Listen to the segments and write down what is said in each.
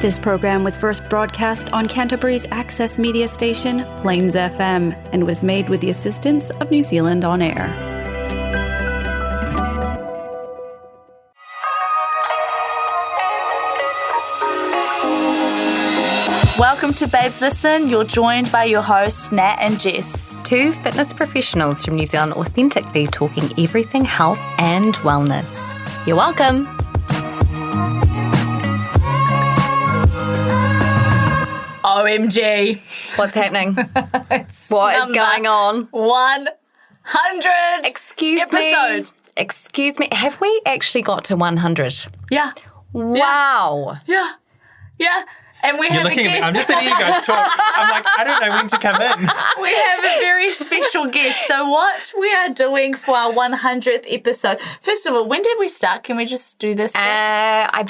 This program was first broadcast on Canterbury's access media station, Plains FM, and was made with the assistance of New Zealand On Air. Welcome to Babes Listen. You're joined by your hosts, Nat and Jess. Two fitness professionals from New Zealand authentically talking everything health and wellness. You're welcome. OMG. What's happening? What is going on? 100 Excuse me. Have we actually got to 100? Yeah. Wow. Yeah. And we have a guest. I'm just letting you guys talk. I'm like, I don't know when to come in. We have a very special guest. So what we are doing for our 100th episode. First of all, when did we start? Can we just do this first? I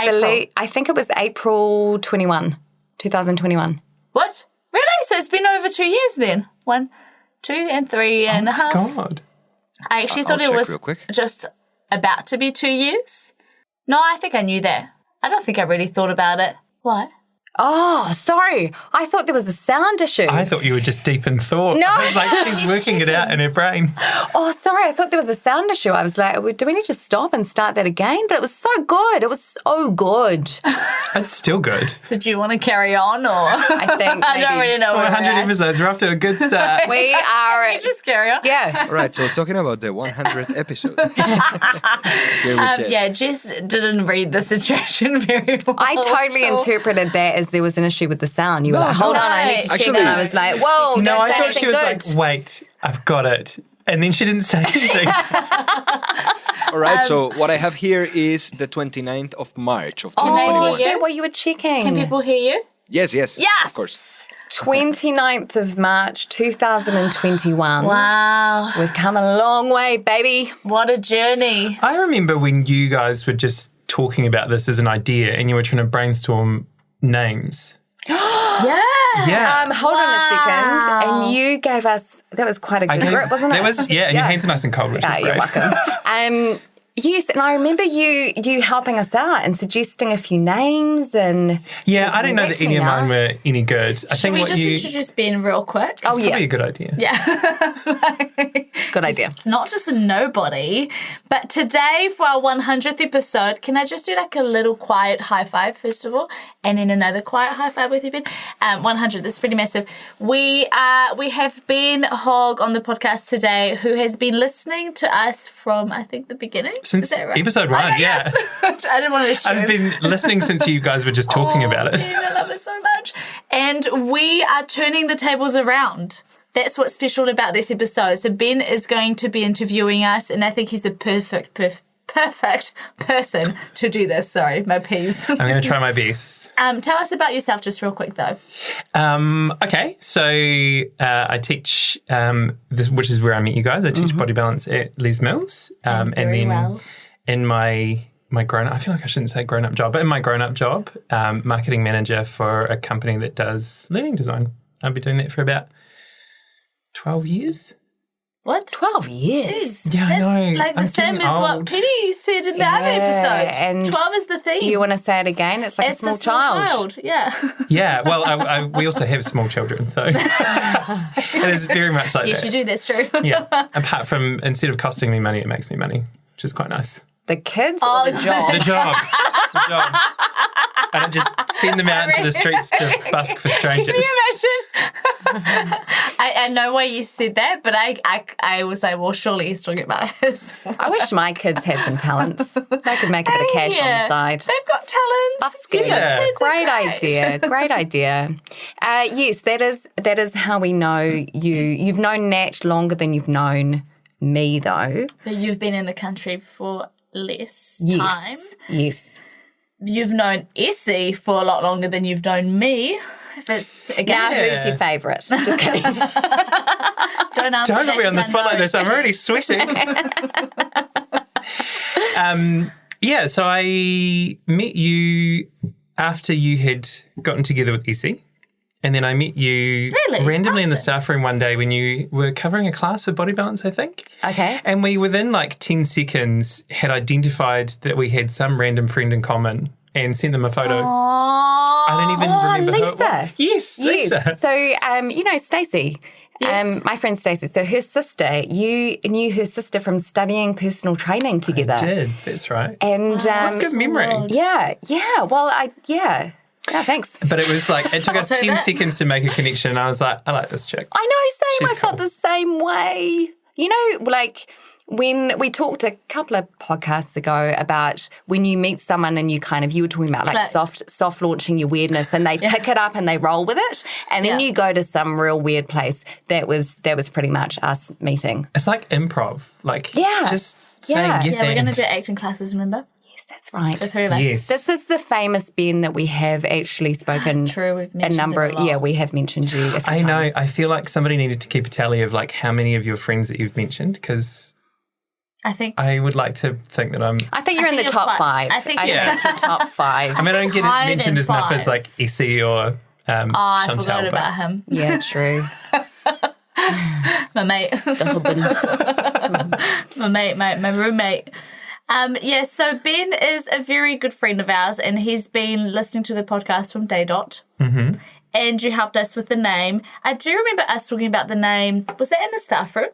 think it was April 2021. What? Really? So it's been over 2 years then? 1, 2, and 3 and a half. God. I actually thought it was just about to be 2 years. No, I think I knew that. I don't think I really thought about it. What? Oh, sorry. I thought there was a sound issue. I thought you were just deep in thought. No. I was like, she's working it out in her brain. Oh, sorry. I thought there was a sound issue. I was like, do we need to stop and start that again? But it was so good. It was so good. It's still good. So do you want to carry on or? I think I don't really know. 100 episodes. We're off to a good start. We are. Can we just carry on? Yeah. All right, so talking about the 100th episode. Here with Jess. Yeah, Jess didn't read the situation very well. I totally interpreted that as there was an issue with the sound. You were like, hold on, I need to check. Actually, And I was like, whoa, No, don't I say thought anything she was good. like, wait, I've got it. And then she didn't say anything. All right, so what I have here is the 29th of March of Oh, 2021. is that what you were checking? Can people hear you? Yes. Yes. Of course. 29th of March, 2021. Wow. We've come a long way, baby. What a journey. I remember when you guys were just talking about this as an idea and you were trying to brainstorm names. Yeah. Yeah. Hold on a second. And you gave us, that was quite a good grip, wasn't it? That was, and your hands are nice and cold, which is Yeah, great. you're welcome. Yes, and I remember you helping us out and suggesting a few names and... Yeah, I don't know that any of mine were any good. I Should think we what just you... introduce Ben real quick? Oh, yeah. Probably a good idea. Yeah. Good idea. Not just a nobody, but today for our 100th episode, can I just do like a little quiet high five first of all, and then another quiet high five with you, Ben? 100, this is pretty massive. We have Ben Hogg on the podcast today, who has been listening to us from, I think, the beginning. Since Is that right? episode 1, Okay, yeah. yes. I didn't want to assume. I've been listening since you guys were just talking about it. Ben, I love it so much. And we are turning the tables around. That's what's special about this episode. So Ben is going to be interviewing us, and I think he's the perfect person to do this. Sorry, my P's. I'm going to try my best. Tell us about yourself just real quick, though. Okay, so I teach, which is where I met you guys. I teach body balance at Les Mills. And then well. in my grown-up, I feel like I shouldn't say grown-up job, but in my grown-up job, marketing manager for a company that does learning design. I've been doing that for about 12 years. What? 12 years? Jeez, Yeah, I that's know. like the I'm same getting as what old. Penny said in the other episode. and 12 is the theme. You want to say it again? It's like it's a small child. Yeah. Yeah, well, we also have small children, so it is very much like Yes, that. you do. That's true. Yeah, apart from, instead of costing me money, it makes me money, which is quite nice. The kids or the job? The job. I don't just send them out into the streets to busk for strangers. Can you imagine? I know why you said that, but I was like, well, surely he's talking about his. I wish my kids had some talents. They could make a bit of cash on the side. They've got talents. Busking. Yeah. Kids are Great idea. Great idea. Yes, that is how we know you. You've known Nat longer than you've known me, though. But you've been in the country for less Yes. time. Yes. You've known Essie for a lot longer than you've known me. If it's again, Now, who's your favourite? Just kidding. don't answer Don't that put me on the 'cause I spot like know. this. I'm already sweating. Yeah, so I met you after you had gotten together with Essie. And then I met you randomly in the staff room one day when you were covering a class for body balance, I think. Okay. And we, within like 10 seconds, had identified that we had some random friend in common and sent them a photo. Aww. I don't even remember Lisa. who it was. Yes, Lisa. So, you know Stacey. Yes. My friend Stacey. So her sister, you knew her sister from studying personal training together. I did, that's right. And Good memory. yeah. Well, yeah, thanks. But it was like, it took us 10 seconds to make a connection. And I was like, I like this chick. I know, same. She's I felt cool. the same way. You know, like when we talked a couple of podcasts ago about when you meet someone and you were talking about like soft launching your weirdness, and they pick it up and they roll with it, and then you go to some real weird place. That was pretty much us meeting. It's like improv. Like, just saying yes Yeah, we're and. going to do acting classes, remember? Yes, that's right. The three of us. Yes. This is the famous Ben that we have actually spoken. True, we've mentioned it a lot. Yeah, we have mentioned you a few I know. times. I feel like somebody needed to keep a tally of like how many of your friends that you've mentioned, because I think I would like to think that I'm. I think you're in the you're top quite- five. I think- you're top five. I mean, I don't get higher mentioned than as enough as five. like Essie or I Chantal. forgot but about him. Yeah, true. My mate. my roommate. So Ben is a very good friend of ours, and he's been listening to the podcast from day dot. Mm-hmm. And you helped us with the name. I do remember us talking about the name. Was that in the staff room?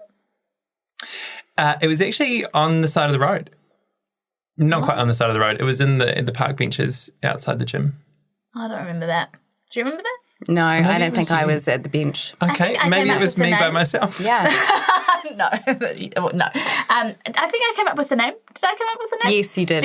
It was actually on the side of the road. Not quite on the side of the road. It was in the park benches outside the gym. I don't remember that. Do you remember that? No, I don't it was think I you. was at the bench. Okay, think I maybe came it up was with the me by name. myself. Yeah. No. No. I think I came up with the name. Did I come up with the name? Yes, you did.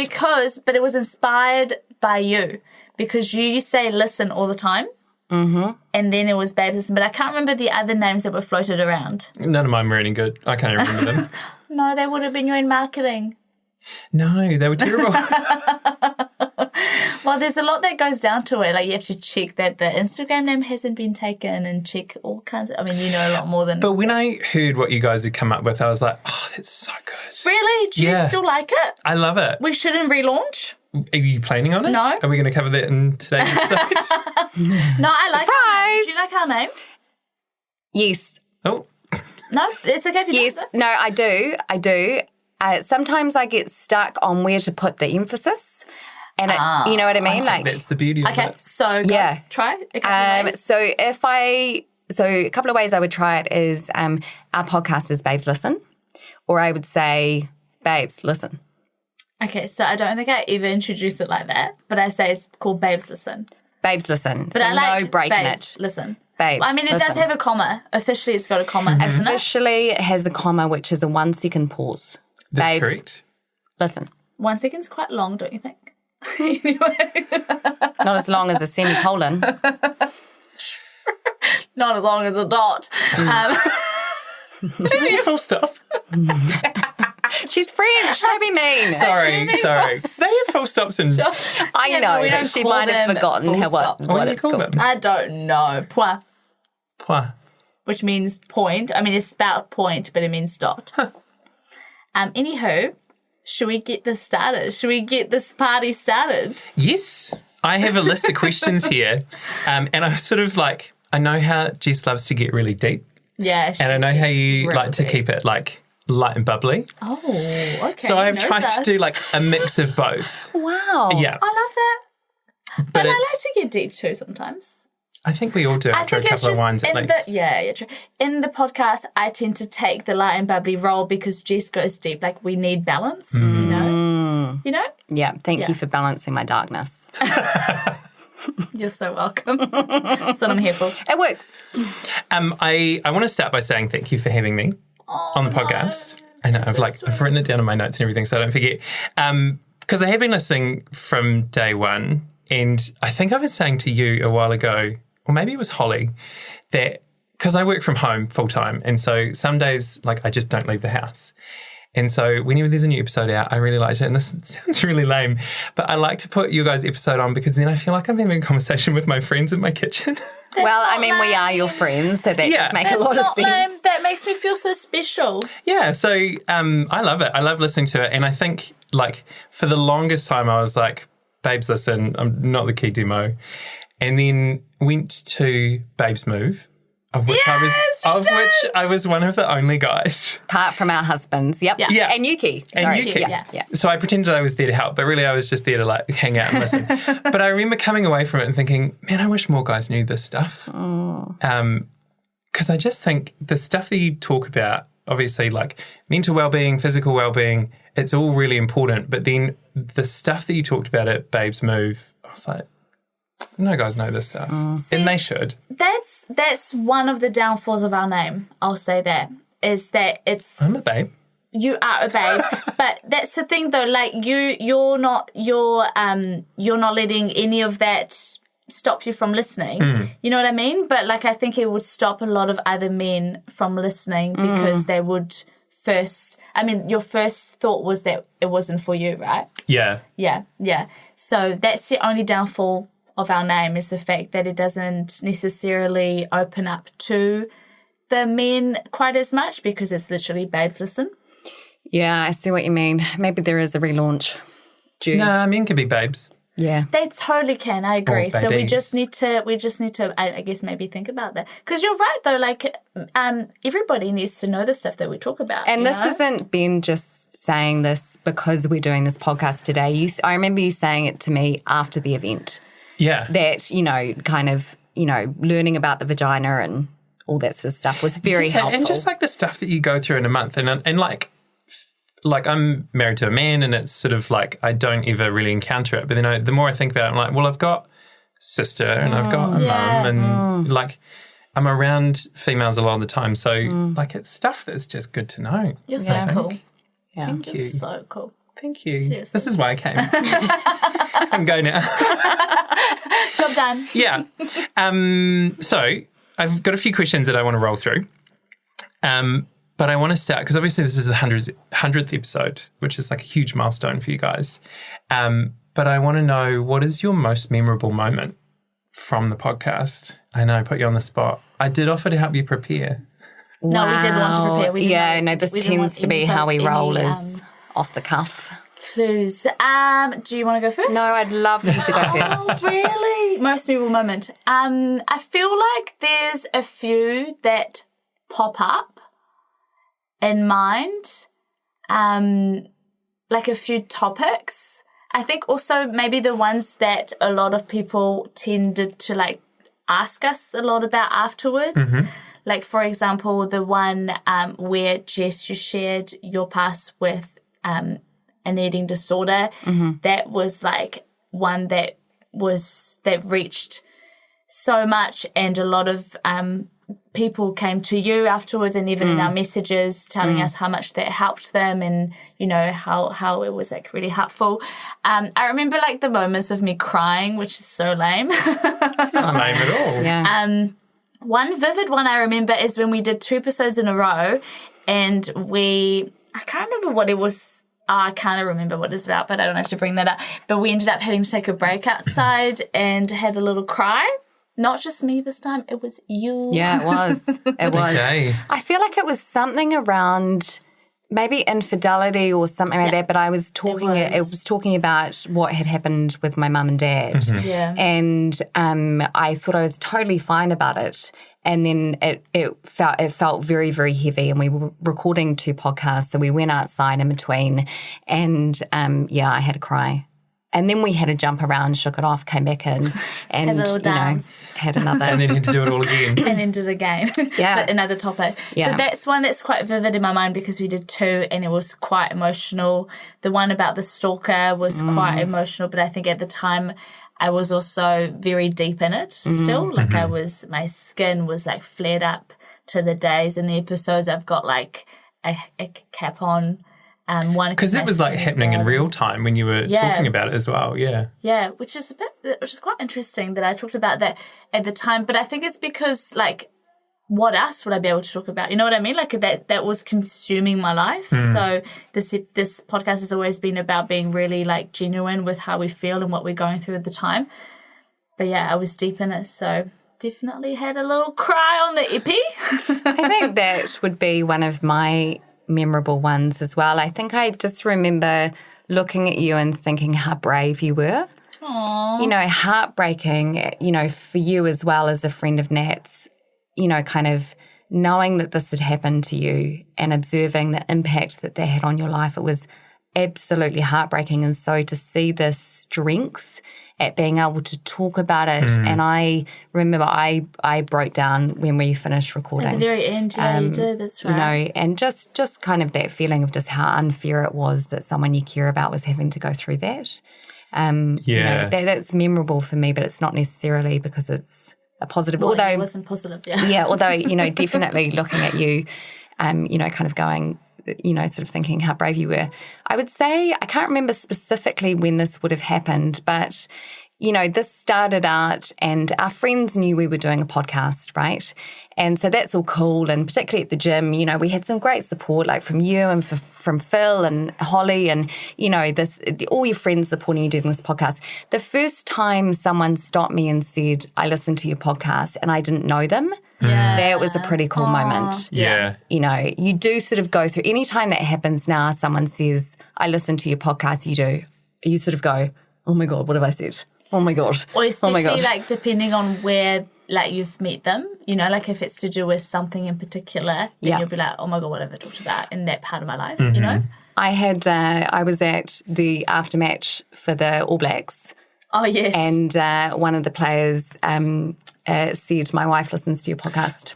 But it was inspired by you, because you say listen all the time. Mm-hmm. And then it was baptism, but I can't remember the other names that were floated around. None of mine were any good. I can't remember them. No, they would have been your in marketing. No, they were terrible. Well, there's a lot that goes down to it. Like, you have to check that the Instagram name hasn't been taken, and check all kinds of... I mean, you know a lot more than... But when I heard what you guys had come up with, I was like, oh, that's so good. Really? Do you Yeah. still like it? I love it. We shouldn't relaunch? Are you planning on it? No. Are we going to cover that in today's episode? No, I like our name. Surprise! Do you like our name? Yes. Oh, No? It's okay if you Yes. don't. No, I do. Sometimes I get stuck on where to put the emphasis. And you know what I mean? that's the beauty of Okay, it. so go. Yeah. Try a couple of ways. So a couple of ways I would try it is our podcast is Babes Listen, or I would say Babes Listen. Okay, so I don't think I ever introduced it like that, but I say it's called Babes Listen. Babes Listen. But so I like no breaking Babes it. Listen. Babes I mean, it does Listen. have a comma. Officially, it's got a comma, hasn't it? Officially, it has a comma, which is a 1 second pause. That's Babes, correct. Listen. 1 second's quite long, don't you think? Anyway, Not as long as a semicolon. not as long as a dot. Do you need a full stop? She's French. Don't be mean. Sorry. They have full stops in... I Yeah, know, but we but don't she call might have them forgotten full what stop. What do you it's call called. them? I don't know. Point, Point. which means point. I mean, it's spelled point, but it means dot. Anywho, should we get this started? Should we get this party started? Yes. I have a list of questions here. And I'm sort of like, I know how Jess loves to get really deep. Yeah, And I know how it's you real like to deep. keep it like light and bubbly. Oh, okay. So I've knows tried to us. do like a mix of both. Wow. Yeah. I love that. But I it's, like to get deep too sometimes. I think we all do I after a think it's couple of just wines at in least. the true. In the podcast, I tend to take the light and bubbly role because Jess goes deep. Like, we need balance, you know. You know. Yeah, thank you for balancing my darkness. You're so welcome. That's what I'm here for. It works. I want to start by saying thank you for having me on the podcast. I know I've written it down in my notes and everything, so I don't forget. Because I have been listening from day one, and I think I was saying to you a while ago, or maybe it was Holly, that because I work from home full time, and so some days like I just don't leave the house. And so whenever there's a new episode out, I really like to, and this sounds really lame, but I like to put your guys' episode on because then I feel like I'm having a conversation with my friends in my kitchen. Well, I mean, we are your friends, so that Yeah. does make That's a lot of not sense. lame. That makes me feel so special. Yeah, so I love it. I love listening to it. And I think, like, for the longest time, I was like, Babes, listen, I'm not the key demo. And then went to Babes Move Of which I was one of the only guys. Apart from our husbands. Yep. Yeah. And Yuki. And Yuki. Yeah. So I pretended I was there to help, but really I was just there to like hang out and listen. But I remember coming away from it and thinking, man, I wish more guys knew this stuff. Because I just think the stuff that you talk about, obviously like mental well-being, physical well-being, it's all really important. But then the stuff that you talked about at Babes Move, I was like, no guys know this stuff. And they should. That's one of the downfalls of our name, I'll say that, is that it's... I'm a babe. You are a babe. But that's the thing though, like you're not letting any of that stop you from listening. You know what I mean? But like I think it would stop a lot of other men from listening because they would first... I mean, your first thought was that it wasn't for you, right? Yeah. Yeah. So that's the only downfall of our name, is the fact that it doesn't necessarily open up to the men quite as much because it's literally Babes Listen. Yeah, I see what you mean. Maybe there is a relaunch due. Nah, men can be babes. Yeah. They totally can, I agree. So we babies. just need to I guess maybe think about that. Because you're right though, like everybody needs to know the stuff that we talk about. And this isn't Ben just saying this because we're doing this podcast today. I remember you saying it to me after the event. Yeah. That, kind of, learning about the vagina and all that sort of stuff was very helpful. And just like the stuff that you go through in a month. And like I'm married to a man and it's sort of like I don't ever really encounter it. But then the more I think about it, I'm like, well, I've got sister and I've got a mum and like I'm around females a lot of the time. So like it's stuff that's just good to know. You're so cool. Yeah. Thank you. You're so cool. Thank you. Seriously. This is why I came. I'm going now. Job done. Yeah. So I've got a few questions that I want to roll through. But I want to start, because obviously this is the 100th episode, which is like a huge milestone for you guys. But I want to know, what is your most memorable moment from the podcast? I know I put you on the spot. I did offer to help you prepare. No, we did want to prepare. We didn't this tends to be how we roll is off the cuff. Clues. Do you want to go first? No, I'd love you to go first. Oh, really? Most memorable moment. I feel like there's a few that pop up in mind, like a few topics. I think also maybe the ones that a lot of people tended to like ask us a lot about afterwards. Like, for example, the one where, Jess, you shared your past with an eating disorder. That was like one that reached so much, and a lot of people came to you afterwards, and even in our messages telling us how much that helped them, and how it was like really helpful. I remember like the moments of me crying, which is so lame. It's not lame at all. Yeah. One vivid one I remember is when we did 2 episodes in a row, and I can't remember what it was. I can't remember what it's about, but I don't have to bring that up. But we ended up having to take a break outside and had a little cry. Not just me this time, it was you. Yeah, it was. It was. Day. I feel like it was something around maybe infidelity or something like that, but I was talking it was talking about what had happened with my mum and dad. Yeah. And I thought I was totally fine about it. And then it felt very, very heavy, and we were recording 2 podcasts, so we went outside in between, and I had a cry. And then we had to jump around, shook it off, came back in, and Had a little dance. had another. And then had to do it all again. And then did it again. Yeah. But another topic. Yeah. So that's one that's quite vivid in my mind because we did 2 and it was quite emotional. The one about the stalker was quite emotional, but I think at the time I was also very deep in it still. Like my skin was like flared up to the days. In the episodes I've got like a cap on. Because it was like happening in real time when you were talking about it as well, Yeah, which is quite interesting that I talked about that at the time. But I think it's because like, what else would I be able to talk about? You know what I mean? Like that was consuming my life. So this podcast has always been about being really like genuine with how we feel and what we're going through at the time. But yeah, I was deep in it, so definitely had a little cry on the epi. I think that would be one of my memorable ones as well. I think I just remember looking at you and thinking how brave you were. Aww. Heartbreaking, for you as well as a friend of Nat's. kind of knowing that this had happened to you and observing the impact that had on your life, it was absolutely heartbreaking. And so to see the strength at being able to talk about it, and I remember I broke down when we finished recording. At the very end, you did, that's right. And just kind of that feeling of just how unfair it was that someone you care about was having to go through that. That's memorable for me, but it's not necessarily because it's a positive. Well, although it wasn't positive, yeah. Yeah, although, definitely looking at you, kind of going, sort of thinking how brave you were. I would say, I can't remember specifically when this would have happened, but, this started out and our friends knew we were doing a podcast, right? And so that's all cool. And particularly at the gym, we had some great support, like from you and from Phil and Holly and, all your friends supporting you doing this podcast. The first time someone stopped me and said, I listened to your podcast and I didn't know them, that was a pretty cool moment. Yeah. You do sort of go through, any time that happens now, someone says, I listened to your podcast, you sort of go, oh my God, what have I said? Oh my God. Or especially like depending on where like you've met them, like if it's to do with something in particular, then you'll be like, oh my God, what have I talked about in that part of my life, I was at the aftermatch for the All Blacks. Oh, yes. And one of the players said, my wife listens to your podcast.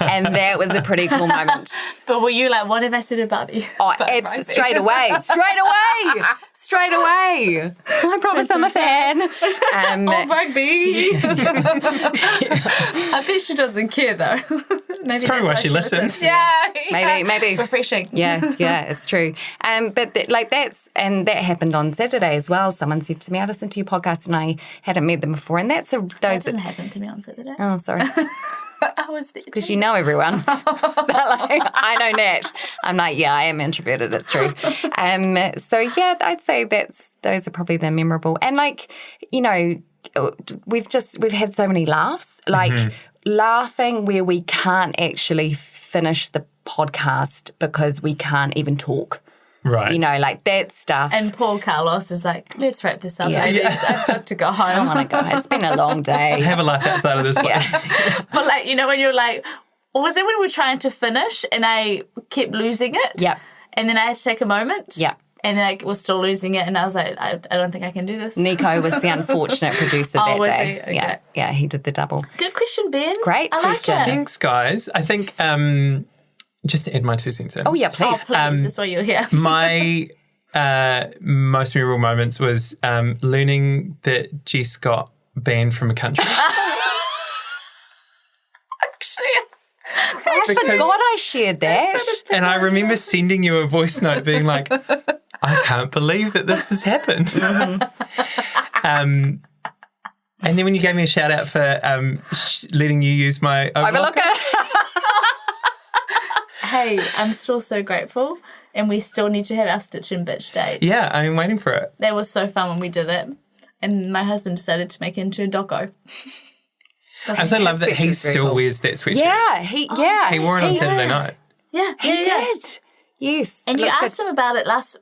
And that was a pretty cool moment. But were you like, what have I said about you? Oh, straight away. I promise I'm a fan. Of rugby. I bet she doesn't care, though. Maybe that's why she listens. Yeah. Maybe. Refreshing. Yeah, it's true. But that happened on Saturday as well. Someone said to me, I listened to your podcast and I hadn't met them before. And that didn't happen to me on Saturday. Oh, sorry. I was there. Because you know everyone. I know Nat. I'm like, yeah, I am introverted. It's true. So yeah, I'd say those are probably the memorable. And we've had so many laughs, laughing where we can't actually finish the podcast because we can't even talk. Right. Like that stuff. And poor Carlos is like, let's wrap this up. I've got to go home. I want to go home. It's been a long day. Have a life outside of this place. Yeah. But when you're like, or was it when we were trying to finish and I kept losing it? Yeah. And then I had to take a moment. Yeah. And then I was still losing it and I was like, I don't think I can do this. Nico was the unfortunate producer that was day. He? Okay. Yeah, he did the double. Good question, Ben. Great question. Like it. Thanks, guys. I think just to add my 2 cents in. Oh, yeah, please. Oh, please. That's why you're here. My most memorable moments was learning that Jess got banned from a country. Actually, I forgot I shared that. And I remember sending you a voice note being like, I can't believe that this has happened. Mm-hmm. And then when you gave me a shout out for letting you use my overlocker. Hey, I'm still so grateful, and we still need to have our Stitch and Bitch date. Yeah, I'm waiting for it. That was so fun when we did it, and my husband decided to make it into a doco. I so love that he still wears that sweatshirt. Yeah, he wore it on Saturday night. Yeah, he did. Yes, and you asked him about it last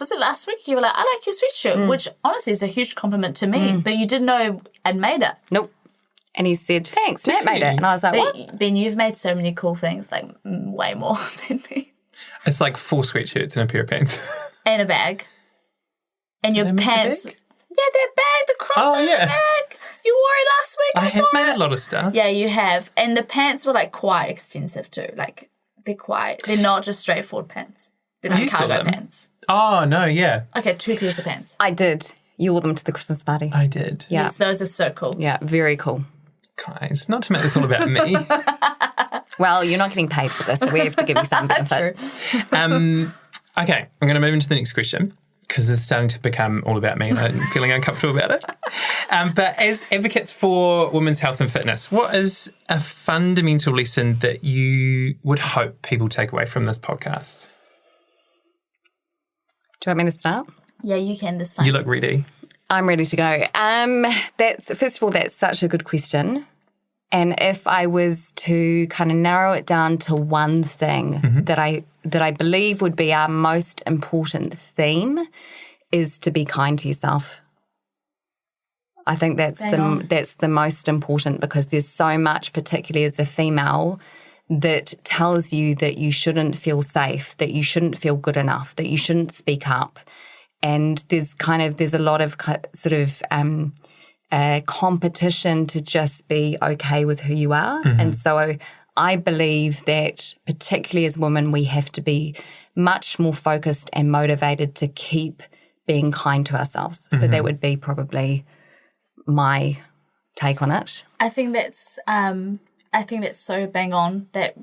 week? You were like, I like your sweatshirt, which honestly is a huge compliment to me. But you didn't know I'd made it. Nope. And he said, thanks, Nat made it. And I was like, what? Ben, you've made so many cool things, like way more than me. It's like 4 sweatshirts and a pair of pants. And a bag. And your pants. Yeah, that bag, the crossover bag. You wore it last week. I have made a lot of stuff. Yeah, you have. And the pants were like quite extensive too. Like they're not just straightforward pants. They're like cargo pants. Oh, no, yeah. Okay, 2 pairs of pants. I did. You wore them to the Christmas party. I did. Yeah. Yes, those are so cool. Yeah, very cool. Guys, not to make this all about me. Well, you're not getting paid for this, so we have to give you some benefit. Okay, I'm going to move into the next question because it's starting to become all about me and I'm feeling uncomfortable about it. But as advocates for women's health and fitness, what is a fundamental lesson that you would hope people take away from this podcast? Do you want me to start? Yeah, you can this time. You look ready. I'm ready to go. First of all, that's such a good question. And if I was to kind of narrow it down to one thing that I believe would be our most important theme is to be kind to yourself. I think that's the most important, because there's so much, particularly as a female, that tells you that you shouldn't feel safe, that you shouldn't feel good enough, that you shouldn't speak up. And there's a lot of sort of competition to just be okay with who you are. Mm-hmm. And so I believe that particularly as women, we have to be much more focused and motivated to keep being kind to ourselves. Mm-hmm. So that would be probably my take on it. I think that's so bang on. That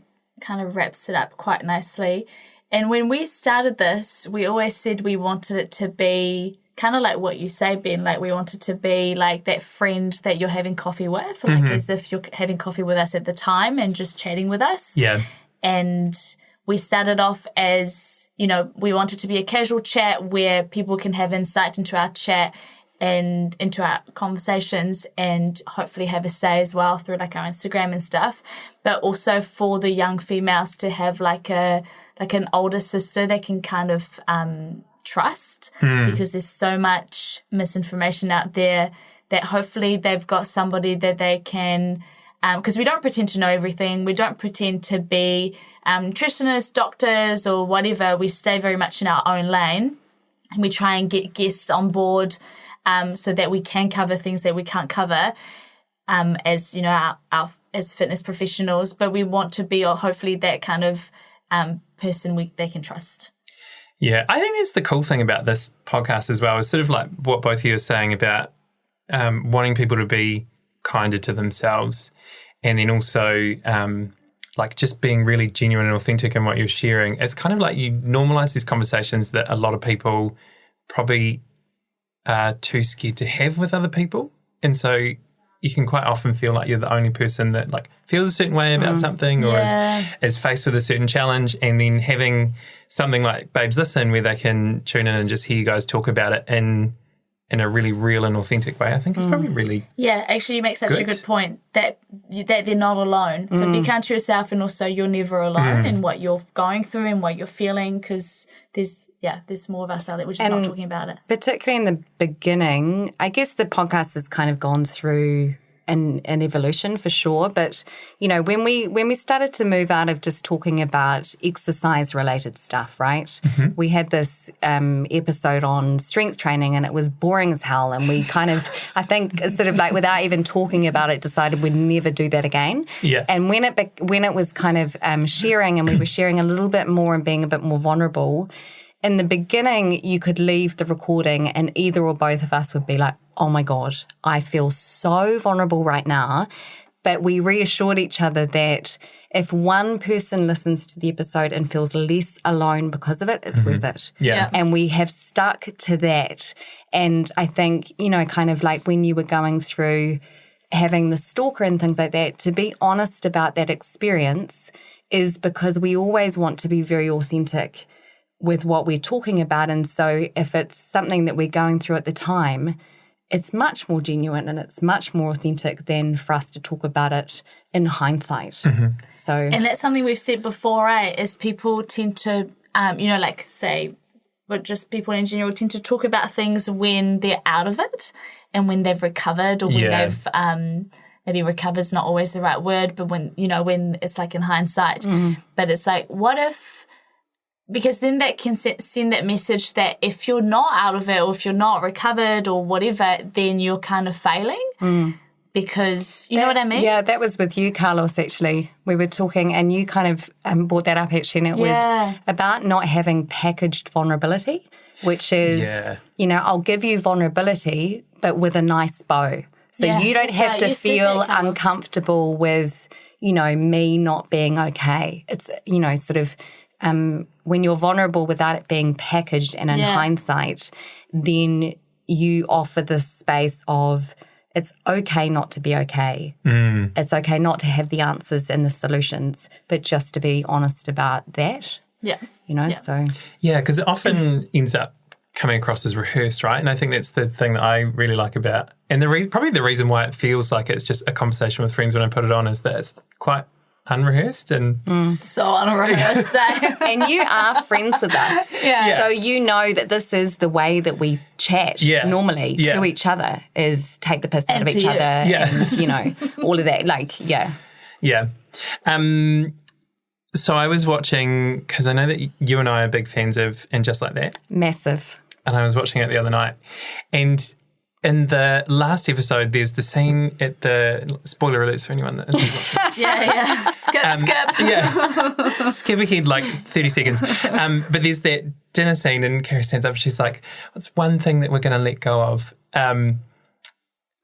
kind of wraps it up quite nicely. And when we started this, we always said we wanted it to be kind of like what you say, Ben, like we wanted to be like that friend that you're having coffee with, like as if you're having coffee with us at the time and just chatting with us. Yeah. And we started off as, you know, we wanted to be a casual chat where people can have insight into our chat and into our conversations, and hopefully have a say as well through like our Instagram and stuff, but also for the young females to have like an older sister they can kind of trust, because there's so much misinformation out there, that hopefully they've got somebody that they can, because we don't pretend to know everything. We don't pretend to be nutritionists, doctors or whatever. We stay very much in our own lane, and we try and get guests on board so that we can cover things that we can't cover as, you know, our as fitness professionals. But we want to be hopefully that kind of person they can trust. Yeah, I think that's the cool thing about this podcast as well, is sort of like what both of you are saying about wanting people to be kinder to themselves, and then also like just being really genuine and authentic in what you're sharing. It's kind of like you normalise these conversations that a lot of people probably are too scared to have with other people. And so you can quite often feel like you're the only person that like feels a certain way about something, or is faced with a certain challenge, and then having something like Babes Listen where they can tune in and just hear you guys talk about it in a really real and authentic way, I think it's probably really actually you make such a good point that they're not alone. So be kind to yourself, and also you're never alone in what you're going through and what you're feeling, because there's more of us out there. We're just not talking about it. Particularly in the beginning, I guess the podcast has kind of gone through an evolution for sure. But, you know, when we started to move out of just talking about exercise-related stuff, right? Mm-hmm. We had this episode on strength training, and it was boring as hell. And we kind of, I think, sort of like without even talking about it, decided we'd never do that again. Yeah. And when it was kind of sharing, and we were sharing a little bit more and being a bit more vulnerable, in the beginning, you could leave the recording and either or both of us would be like, oh my God, I feel so vulnerable right now. But we reassured each other that if one person listens to the episode and feels less alone because of it, it's worth it. Yeah. And we have stuck to that. And I think, you know, kind of like when you were going through having the stalker and things like that, to be honest about that experience is because we always want to be very authentic with what we're talking about. And so if it's something that we're going through at the time, it's much more genuine and it's much more authentic than for us to talk about it in hindsight. Mm-hmm. So, and that's something we've said before, right? Is people tend to, you know, like say, but just people in general tend to talk about things when they're out of it and when they've recovered, or when they've maybe recover's not always the right word, but when, you know, when it's like in hindsight. Mm-hmm. But it's like, what if, because then that can send that message that if you're not out of it, or if you're not recovered or whatever, then you're kind of failing because, you know what I mean? Yeah, that was with you, Carlos, actually. We were talking and you kind of brought that up, actually, and it was about not having packaged vulnerability, which is, you know, I'll give you vulnerability, but with a nice bow. So you don't have to feel uncomfortable with, you know, me not being okay. It's, you know, sort of... when you're vulnerable without it being packaged and in hindsight, then you offer this space of it's okay not to be okay. It's okay not to have the answers and the solutions, but just to be honest about that. Yeah. You know, so. Yeah, because it often ends up coming across as rehearsed, right? And I think that's the thing that I really like about, and probably the reason why it feels like it's just a conversation with friends when I put it on, is that it's quite unrehearsed and So unrehearsed. And you are friends with us. Yeah. So you know that this is the way that we chat normally to each other, is take the piss out And of each to you. other and, all of that. Like, Yeah. So I was watching, because I know that you and I are big fans of And Just Like That. massive. And I was watching it the other night. And in the last episode, there's the scene at the, spoiler alerts for anyone that isn't watching. Yeah. Skip. Yeah. Skip ahead like 30 seconds. But there's that dinner scene and Carrie stands up and she's like, what's one thing that we're going to let go of?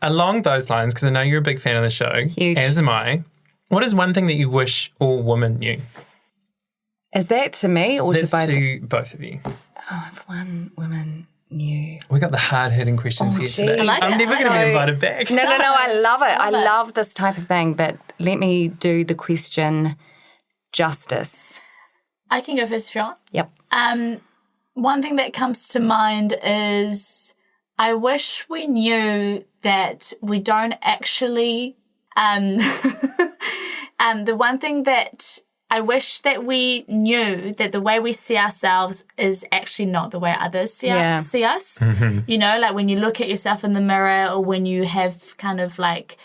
Along those lines, because I know you're a big fan of the show, Huge. as am I, what is one thing that you wish all women knew? Is that to me or That's to both? to both of you. Oh, if one woman knew. We got the hard-hitting questions here today. geez. I like I'm it. never going to be So- invited back. No, I love it. I it. love this type of thing. But let me do the question justice. I can go first if you want. Yep. One thing that comes to mind is I wish we knew that we don't actually the one thing that I wish that we knew that the way we see ourselves is actually not the way others see us. You know, like when you look at yourself in the mirror, or when you have kind of like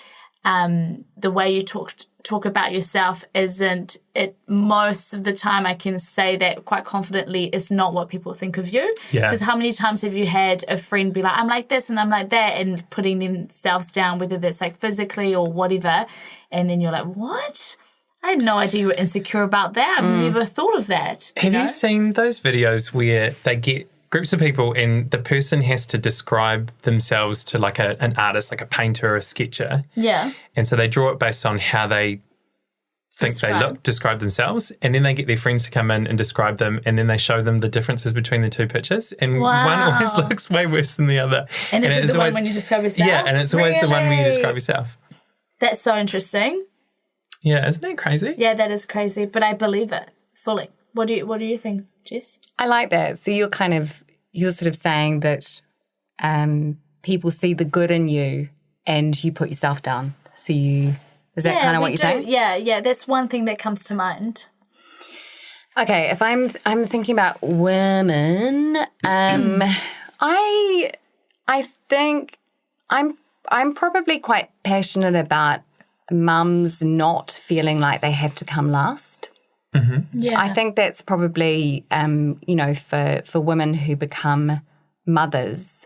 the way you talk about yourself isn't it. Most of the time I can say that quite confidently it's not what people think of you. Yeah. Because how many times have you had a friend be like, I'm like this and I'm like that, and putting themselves down, whether that's like physically or whatever, and then you're like, what? I had no idea you were insecure about that. I've never thought of that. Have you seen those videos where they get groups of people and the person has to describe themselves to like an artist, like a painter or a sketcher? Yeah. And so they draw it based on how they think they look, describe themselves, and then they get their friends to come in and describe them, and then they show them the differences between the two pictures, and one always looks way worse than the other. And is it the always, one when you describe yourself? Yeah, and it's always the one where you Really? describe yourself. That's so interesting. Yeah, isn't that crazy? Yeah, that is crazy, but I believe it fully. What do you think, Jess? I like that. So you're sort of saying that people see the good in you and you put yourself down. So is that kind of what you're saying? Yeah, that's one thing that comes to mind. Okay, if I'm thinking about women, I think I'm probably quite passionate about mums not feeling like they have to come last. Yeah. I think that's probably, for women who become mothers,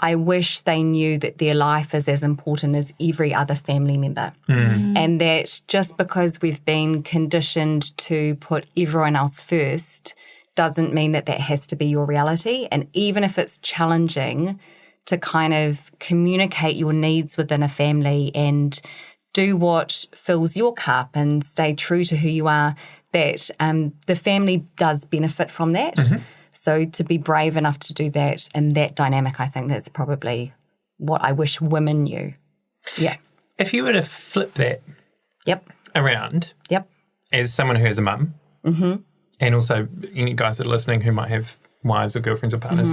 I wish they knew that their life is as important as every other family member. And that just because we've been conditioned to put everyone else first doesn't mean that has to be your reality. And even if it's challenging to kind of communicate your needs within a family and do what fills your cup and stay true to who you are, that the family does benefit from that. So to be brave enough to do that and that dynamic, I think that's probably what I wish women knew. Yeah. If you were to flip that Yep. around Yep. as someone who has a mum, and also any guys that are listening who might have wives or girlfriends or partners,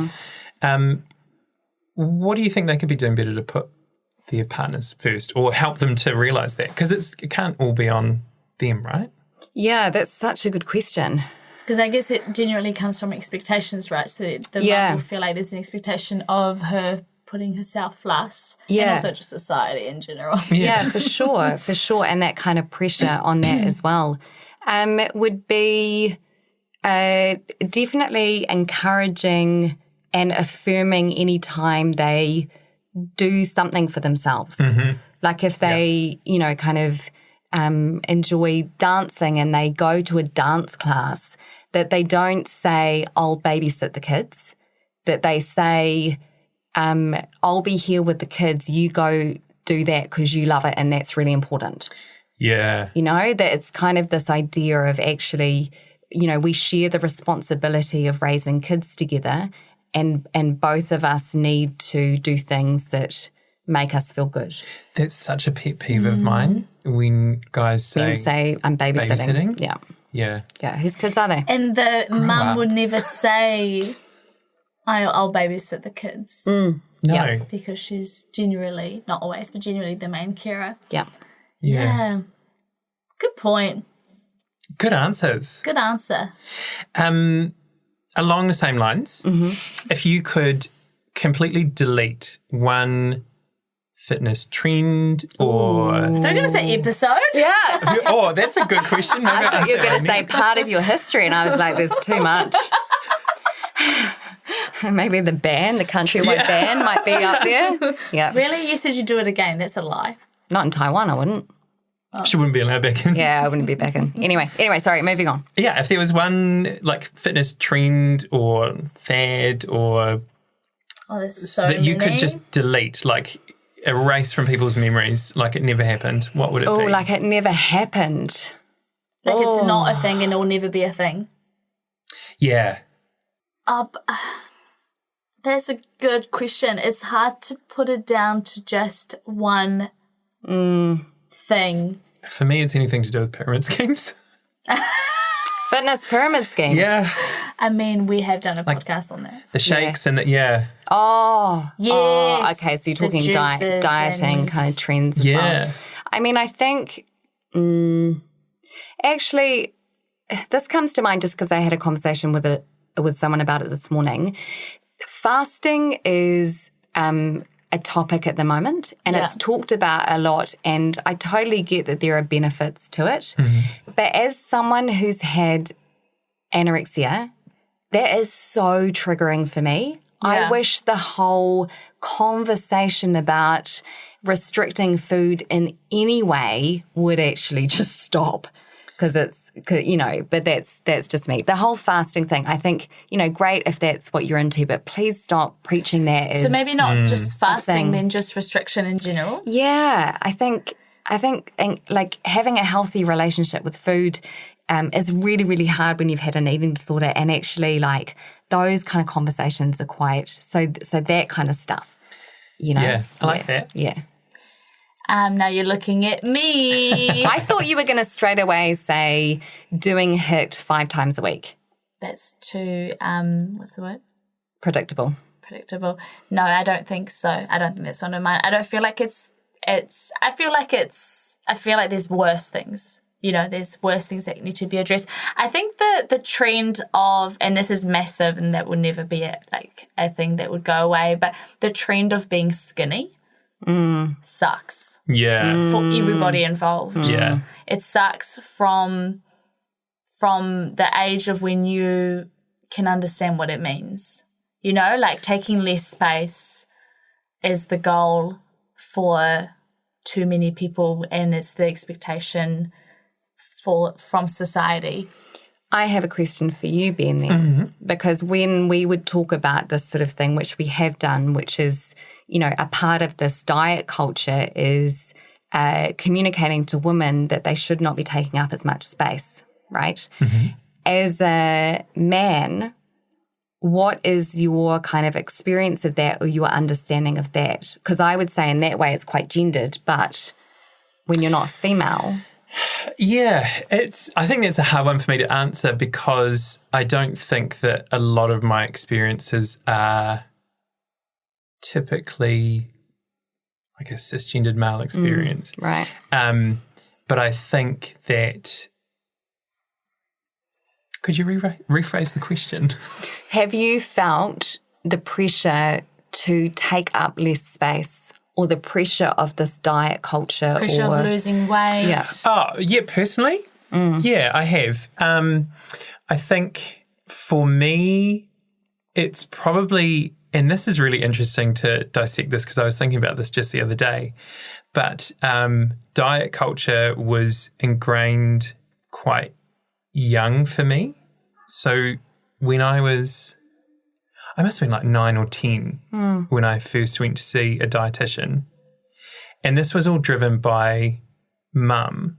what do you think they could be doing better to put their partners first or help them to realise that? Because it can't all be on them, right? Yeah, that's such a good question. Because I guess it genuinely comes from expectations, right? So the mum will feel like there's an expectation of her putting herself last. Yeah. And also just society in general. Yeah, for sure. And that kind of pressure on that as well. Would be definitely encouraging and affirming any time they do something for themselves. Like if they, kind of enjoy dancing and they go to a dance class, that they don't say, I'll babysit the kids, that they say, I'll be here with the kids, you go do that because you love it and that's really important. Yeah. That it's kind of this idea of actually, we share the responsibility of raising kids together and both of us need to do things that make us feel good. That's such a pet peeve of mine when guys say I'm babysitting. Yeah. Yeah. Whose kids are they? And the mum up. would never say, I'll babysit the kids. No. Yeah. Because she's generally, not always, but generally the main carer. Yeah. Yeah. Good point. Good answers. Good answer. Along the same lines, if you could completely delete one fitness trend or... They're going to say episode. Yeah. Oh, that's a good question. Maybe I thought you were going to say maybe. part of your history, and I was like, there's too much. Maybe the band, the countrywide band might be up there. Yeah. Really? You said you'd do it again. That's a lie. Not in Taiwan, I wouldn't. She wouldn't be allowed back in. Yeah, I wouldn't be back in. Anyway, sorry, moving on. Yeah, if there was one like fitness trend or fad or Oh, there's so that many. you could just delete, like erase from people's memories, like it never happened, what would it Oh, be? like it never happened. Like it's not a thing and it will never be a thing. Yeah. That's a good question. It's hard to put it down to just one thing. For me, it's anything to do with pyramid schemes. Fitness pyramid scheme. Yeah. I mean, we have done a podcast on that. The shakes and the, yeah. Oh. Yes. Oh, okay, so you're The talking juices dieting and- kind of trends as Yeah. well. I mean, I think, actually, this comes to mind just because I had a conversation with someone about it this morning. Fasting is a topic at the moment, and it's talked about a lot, and I totally get that there are benefits to it. But as someone who's had anorexia, that is so triggering for me. I wish the whole conversation about restricting food in any way would actually just stop, because it's, you know, but that's just me. The whole fasting thing, I think, you know, great if that's what you're into, but please stop preaching that as... So maybe not just fasting, thing. then just restriction in general. Yeah, I think and like having a healthy relationship with food is really, really hard when you've had an eating disorder, and actually like those kind of conversations are quite, so that kind of stuff, you know. Yeah, I like that. Yeah. Now you're looking at me. I thought you were going to straight away say doing HIIT 5 times a week. That's too, what's the word? Predictable. Predictable. No, I don't think so. I don't think that's one of mine. I don't feel like I feel like there's worse things. You know, there's worse things that need to be addressed. I think the trend of, and this is massive and that will never be a thing that would go away, but the trend of being skinny sucks Yeah. for everybody involved. Yeah. It sucks from the age of when you can understand what it means. You know, like taking less space is the goal for too many people, and it's the expectation from society. I have a question for you, Ben, then, because when we would talk about this sort of thing, which we have done, which is, you know, a part of this diet culture is communicating to women that they should not be taking up as much space, right? As a man, what is your kind of experience of that, or your understanding of that? Because I would say in that way it's quite gendered, but when you're not female... Yeah, I think that's a hard one for me to answer, because I don't think that a lot of my experiences are typically like a cisgendered male experience. Right. But I think that... Could you rephrase the question? Have you felt the pressure to take up less space, or the pressure of this diet culture? Pressure of losing weight. Yeah. Oh, yeah, personally? Yeah, I have. I think for me, it's probably, and this is really interesting to dissect this because I was thinking about this just the other day, but diet culture was ingrained quite young for me. So when I must have been like 9 or 10 when I first went to see a dietitian. And this was all driven by mum.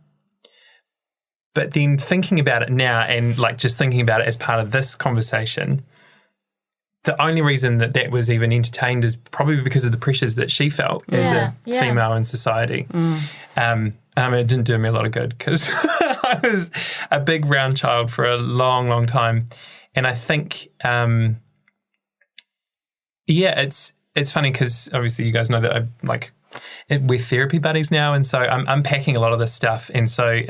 But then thinking about it now, and like just thinking about it as part of this conversation, the only reason that was even entertained is probably because of the pressures that she felt as a female in society. It didn't do me a lot of good because I was a big round child for a long, long time. And I think... it's funny because obviously you guys know that I like we're therapy buddies now, and so I'm unpacking a lot of this stuff, and so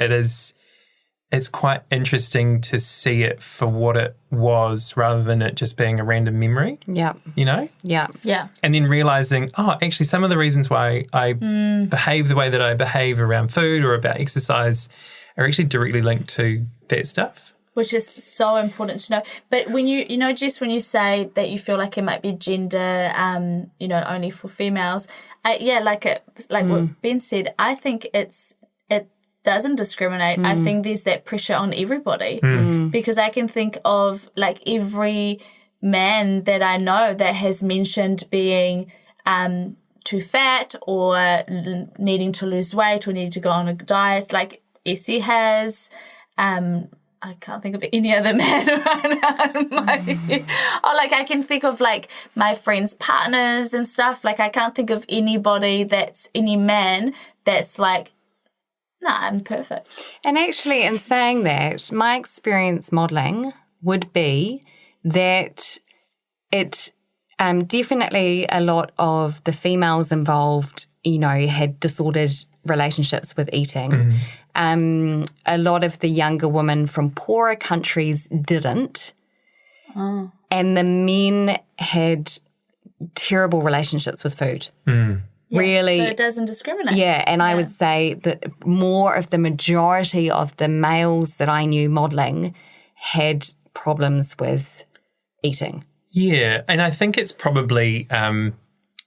it's quite interesting to see it for what it was rather than it just being a random memory. Yeah. You know? Yeah. Yeah. And then realising, actually some of the reasons why I behave the way that I behave around food or about exercise are actually directly linked to that stuff. Which is so important to know. But when you know, Jess, when you say that you feel like it might be gender, only for females, what Ben said, I think it doesn't discriminate. I think there's that pressure on everybody because I can think of like every man that I know that has mentioned being too fat or needing to lose weight or needing to go on a diet, like Essie has. I can't think of any other man right now in my head. Or like I can think of like my friends' partners and stuff. Like I can't think of any man that's like, nah, I'm perfect. And actually, in saying that, my experience modelling would be that it definitely a lot of the females involved, had disordered relationships with eating. A lot of the younger women from poorer countries didn't. Oh. And the men had terrible relationships with food. Yeah, really. So it doesn't discriminate. Yeah, and I would say that more of the majority of the males that I knew modelling had problems with eating. Yeah, and I think it's probably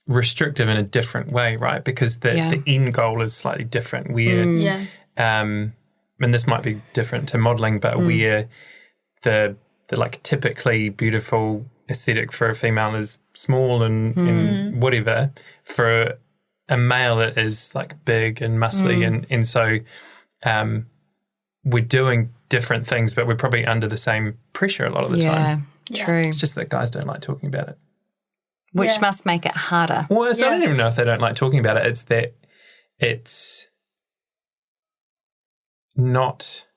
restrictive in a different way, right? Because the end goal is slightly different. Where, and this might be different to modelling, but where the like typically beautiful aesthetic for a female is small and whatever, for a male it is like big and muscly, and so we're doing different things, but we're probably under the same pressure a lot of the time. Yeah, true. It's just that guys don't like talking about it. Which must make it harder. Well, so I don't even know if they don't like talking about it. It's that it's not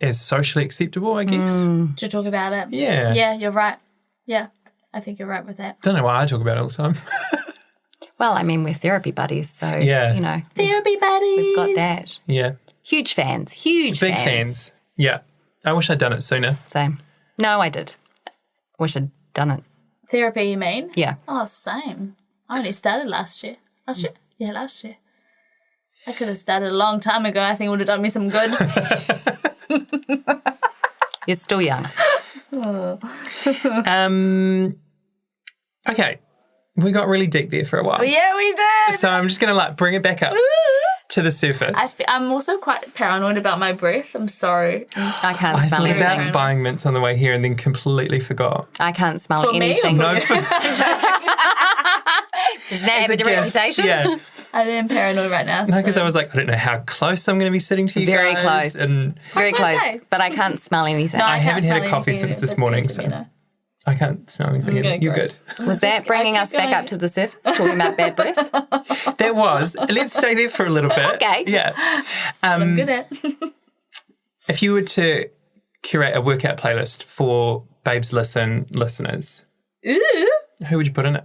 as socially acceptable, I guess. To talk about it. Yeah. Yeah, you're right. Yeah, I think you're right with that. Don't know why I talk about it all the time. Well, I mean, we're therapy buddies, so, Therapy buddies. We've got that. Yeah. Huge fans. Big fans. Yeah. I wish I'd done it sooner. Same. No, I did. Wish I'd done it. Therapy, you mean? Yeah. Oh, same. I only started last year. Last year? Yeah, last year. I could have started a long time ago. I think it would have done me some good. You're still young. Okay. We got really deep there for a while. Yeah, we did. So I'm just going to bring it back up to the surface. I'm also quite paranoid about my breath. I'm sorry. I can't smell I anything. thought about buying mints on the way here and then completely forgot. I can't smell For me or anything. for No, Does Nat have a reputation? Yeah. I am paranoid right now. No, because I was like, I don't know how close I'm going to be sitting to you Very guys. close. And Very close. say? But I can't smell anything. No, I haven't can't had a smell coffee anything since this either, morning, please so let me know. I can't smell anything. Okay, You're great. good. Was that bringing keep us back going. up to the surface, talking about bad breath? There was. Let's stay there for a little bit. Okay. Yeah. I'm good at. If you were to curate a workout playlist for Babes Listen listeners, who would you put in it?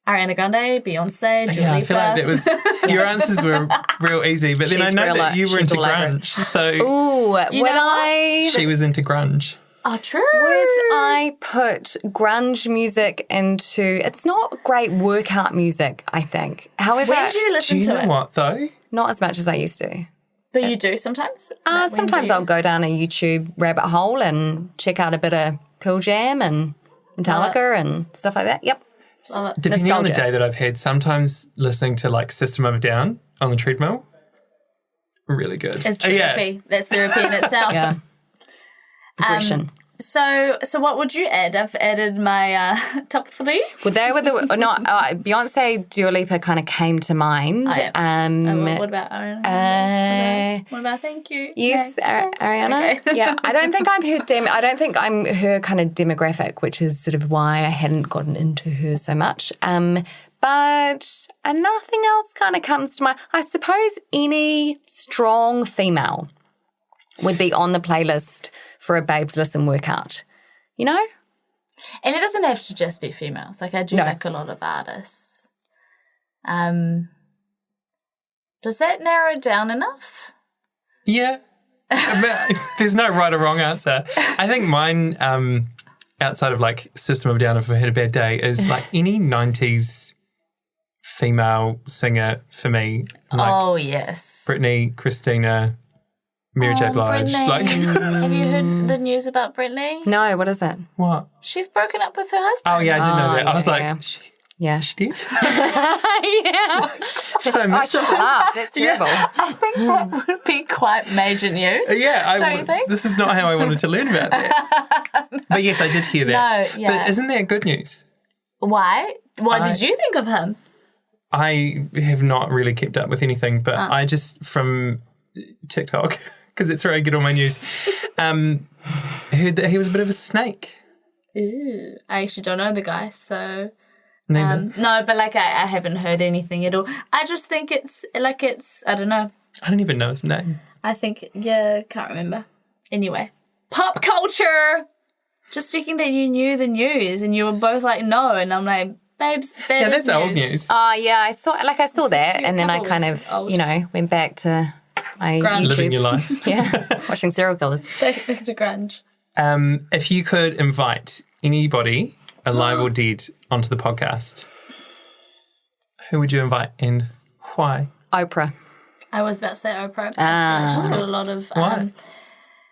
Ariana Grande, Beyonce, Dua Yeah, I Lipa. feel like that was your answers were real easy, but then She's I know real, that you were she's into all over it. grunge, so Ooh, would I? she was into grunge. Oh, true. Would I put grunge music into? It's not great workout music, I think. However, When do you Do listen you to know it? what though? not as much as I used to. But you do sometimes? Like, when Sometimes do you? I'll go down a YouTube rabbit hole and check out a bit of Pearl Jam and Metallica and stuff like that. Yep. Love it. Depending on the Nostalgia. day that I've had, sometimes listening to like System of a Down on the treadmill, really good. It's therapy. That's therapy in itself. Yeah. Aggression. So what would you add? I've added my top 3. Well, they were Beyonce, Dua Lipa kind of came to mind. Oh, yeah. What about Ariana? What about Thank You? Yes, Next. Ariana. Okay. Yeah, I don't think I'm her kind of demographic, which is sort of why I hadn't gotten into her so much. But nothing else kind of comes to mind. I suppose any strong female would be on the playlist for a Babes Listen workout, you know? And it doesn't have to just be females. Like I do like a lot of artists. Does that narrow down enough? Yeah. There's no right or wrong answer. I think mine, outside of like System of a Down, if I had a bad day, is like any 90s female singer for me. Like yes. Britney, Christina, Mary J. Blige. Britney. Like, have you heard the news about Britney? No, what is it? what? She's broken up with her husband. Oh, yeah, I did know that. I was yeah. like, Yeah. she did? Yeah. Did I miss shouldn't laugh. That's terrible. I think that would be quite major news. Yeah, Don't you think? This is not how I wanted to learn about that. But yes, I did hear that. No, yeah. But isn't that good news? Why? What did you think of him? I have not really kept up with anything, but I just, from TikTok, because it's where I get all my news, heard that he was a bit of a snake. Ooh, I actually don't know the guy, so... Neither. No, but like I haven't heard anything at all. I just think it's, I don't know. I don't even know his name. I think, can't remember. Anyway, pop culture! Just checking that you knew the news and you were both like, no. And I'm like, babes, That's old news. Oh, yeah, I saw that, and then I couple kind weeks of, old. went back to my Grunge. YouTube. Living your life. Yeah, watching serial killers. Back to grunge. If you could invite anybody, alive or dead, onto the podcast, who would you invite and why? Oprah. I was about to say Oprah. She's got a lot of... Why?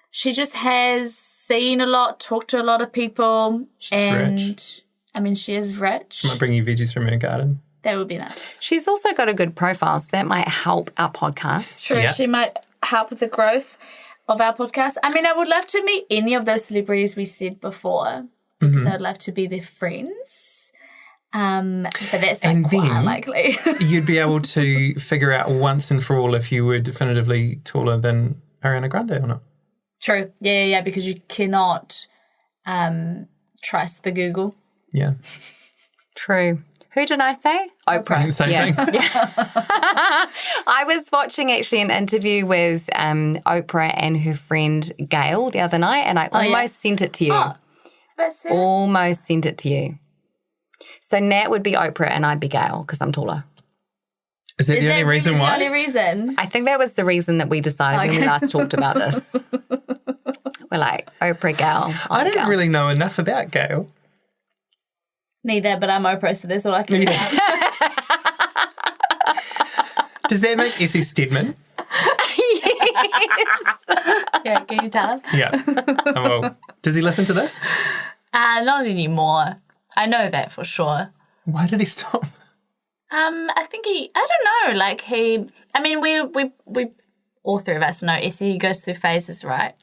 She just has seen a lot, talked to a lot of people. She's rich. I mean, she is rich. Might bring you veggies from her garden. That would be nice. She's also got a good profile, so that might help our podcast. True, Yeah. she might help with the growth of our podcast. I mean, I would love to meet any of those celebrities we said before because I'd love to be their friends. But that's And quite then- unlikely. You'd be able to figure out once and for all if you were definitively taller than Ariana Grande or not. True. Yeah, because you cannot trust the Google. Yeah. True. Who did I say? Oprah. Same thing. I was watching actually an interview with Oprah and her friend Gail the other night, and I almost sent it to you. That's it. Almost sent it to you. So Nat would be Oprah and I'd be Gail because I'm taller. Is that Is the that only reason really why? the only reason? I think that was the reason that we decided when we last talked about this. We're like, Oprah, Gail. I don't Gail. really know enough about Gail. Neither, but I'm Oprah, so that's all I can do. Does that make Essie Stedman? Yeah, can you tell him? Yeah. Oh, well, does he listen to this? Not anymore. I know that for sure. Why did he stop? I think I don't know, I mean, we all three of us know Essie goes through phases, right?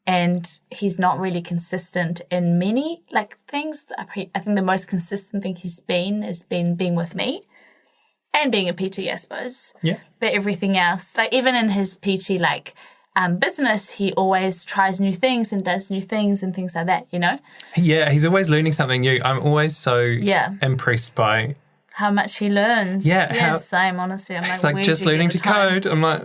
And he's not really consistent in many, things. I think the most consistent thing he's been is being with me and being a PT, I suppose. Yeah. But everything else, even in his PT, business, he always tries new things and does new things and things like that, you know? Yeah, he's always learning something new. I'm always so Yeah. impressed by... How much he learns. Yeah, same, honestly. I'm It's like, like where'd just you get learning the to time? code. I'm like,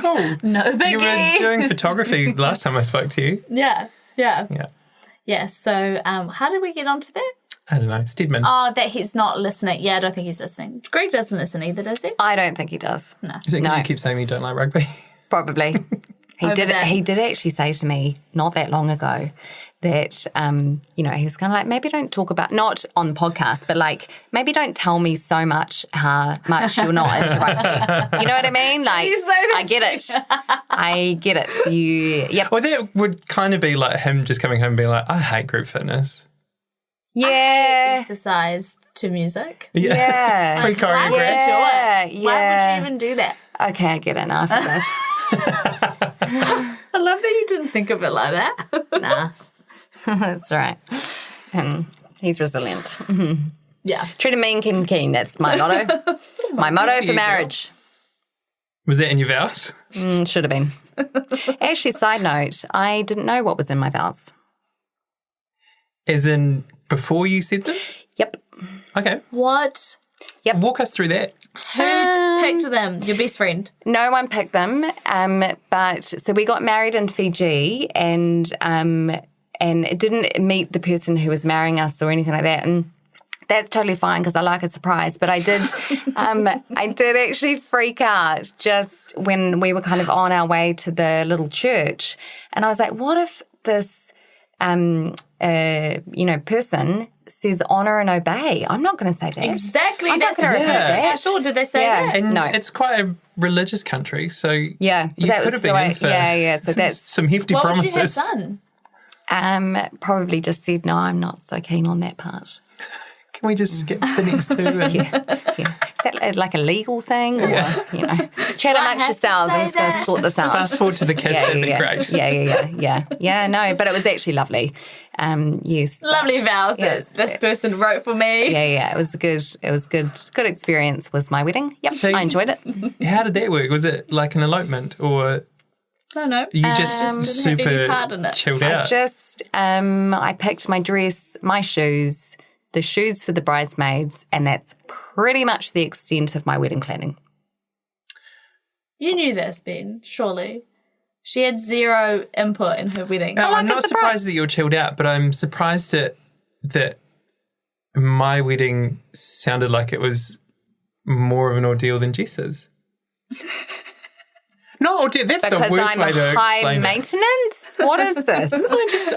cool. No biggie. You were doing photography last time I spoke to you. Yeah. Yeah. So how did we get onto that? I don't know. Stedman. Oh, that he's not listening. Yeah, I don't think he's listening. Greg doesn't listen either, does he? I don't think he does. No. Is it because no. you keep saying you don't like rugby? Probably. Over that. He did actually say to me not that long ago that, he was kind of like, maybe don't talk about, not on the podcast, but maybe don't tell me so much how much you're not into rugby. You know what I mean? You say that I get it. I get it. Yep. Well, that would kind of be like him just coming home and being like, I hate group fitness. Yeah. Exercise to music. Yeah. Why would you do Yeah, it? Why would you even do that? Okay, I get it now. I forgot. I love that you didn't think of it like that. Nah. That's all right. He's resilient. Yeah. Treat him mean, keep him keen. That's my motto. My motto for marriage. Was that in your vows? Should have been. Actually, side note, I didn't know what was in my vows. As in before you said them? Yep. Okay. What? Walk us through that. Who picked them? Your best friend? No one picked them, but so we got married in Fiji, and it didn't meet the person who was marrying us or anything like that. And That's totally fine because I like a surprise. But I did actually freak out just when we were kind of on our way to the little church. And I was like, what if this, person says honour and obey? I'm not going to say that. Exactly. I'm not going to repeat that. I thought, did they say that? And no. it's quite a religious country, so you that could have been in for So that's some hefty what promises. What would you have done? Probably just said, no, I'm not so keen on that part. Can we just skip the next two? And... Is that like a legal thing? Or, just chat amongst yourselves. I'm just going to sort this out. Fast forward to the kiss, that'd be great. Yeah, no, but it was actually lovely. Yes. Lovely vows that this person wrote for me. Yeah, it was good experience was my wedding. Yep, So I enjoyed it. How did that work? Was it like an elopement or No. you just super didn't have any part in it. chilled out? I picked my dress, my shoes, the shoes for the bridesmaids, and that's pretty much the extent of my wedding planning. You knew this, Ben, surely. She had zero input in her wedding. No, I'm not surprised that you're chilled out, but I'm surprised that my wedding sounded like it was more of an ordeal than Jess's. No, ordeal, that's the worst way to explain it. Because I'm high maintenance? What is this?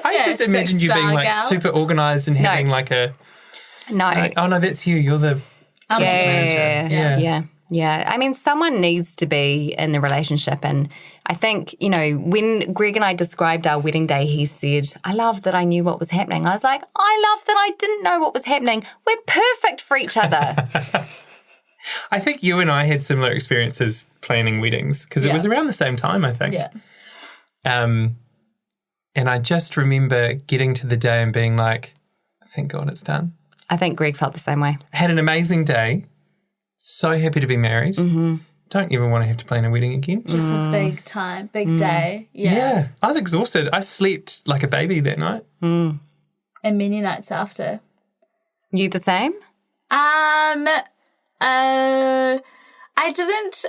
I just imagined you being like super organised and having like a... No. Oh, no, that's you. You're the... Yeah. I mean, someone needs to be in the relationship. And I think, when Greg and I described our wedding day, he said, I love that I knew what was happening. I was like, I love that I didn't know what was happening. We're perfect for each other. I think you and I had similar experiences planning weddings because it was around the same time, I think. Yeah. And I just remember getting to the day and being like, thank God it's done. I think Greg felt the same way. Had an amazing day. So happy to be married. Mm-hmm. Don't ever want to have to plan a wedding again. Just a big day. Yeah. I was exhausted. I slept like a baby that night. Mm. And many nights after. You the same? I didn't.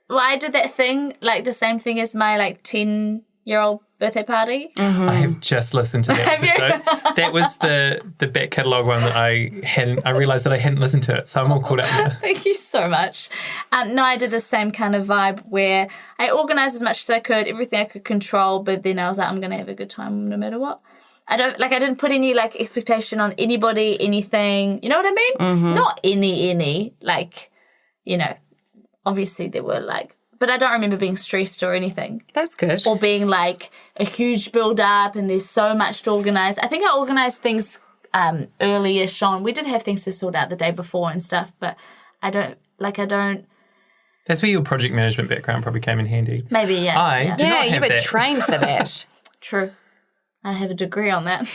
Well, I did that thing, like the same thing as my 10-year-old birthday party. Mm-hmm. I have just listened to that episode. That was the back catalogue one that I realised that I hadn't listened to it, so I'm all caught up now. Thank you so much. No, I did the same kind of vibe where I organised as much as I could, everything I could control, but then I was like, I'm going to have a good time no matter what. I didn't put any expectation on anybody, anything. You know what I mean? Mm-hmm. Not any, obviously there were but I don't remember being stressed or anything. That's good. Or being a huge build up and there's so much to organise. I think I organised things early-ish on. We did have things to sort out the day before and stuff, but I don't. That's where your project management background probably came in handy. Maybe, yeah. I did not have you were that. trained for that. True. I have a degree on that.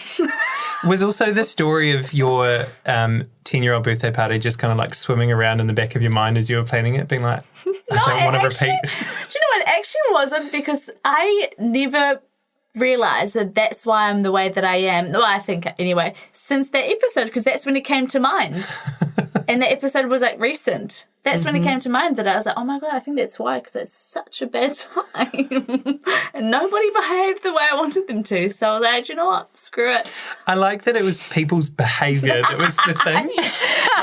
Was also the story of your 10-year-old birthday party just kind of swimming around in the back of your mind as you were planning it, being like, I don't want to repeat. Do you know what? It actually wasn't, because I never realised that that's why I'm the way that I am. Well, I think anyway, since that episode, because that's when it came to mind. And the episode was recent. That's when it came to mind that I was like, oh my God, I think that's why, because it's such a bad time. And nobody behaved the way I wanted them to. So I was like, you know what? Screw it. I like that it was people's behaviour that was the thing.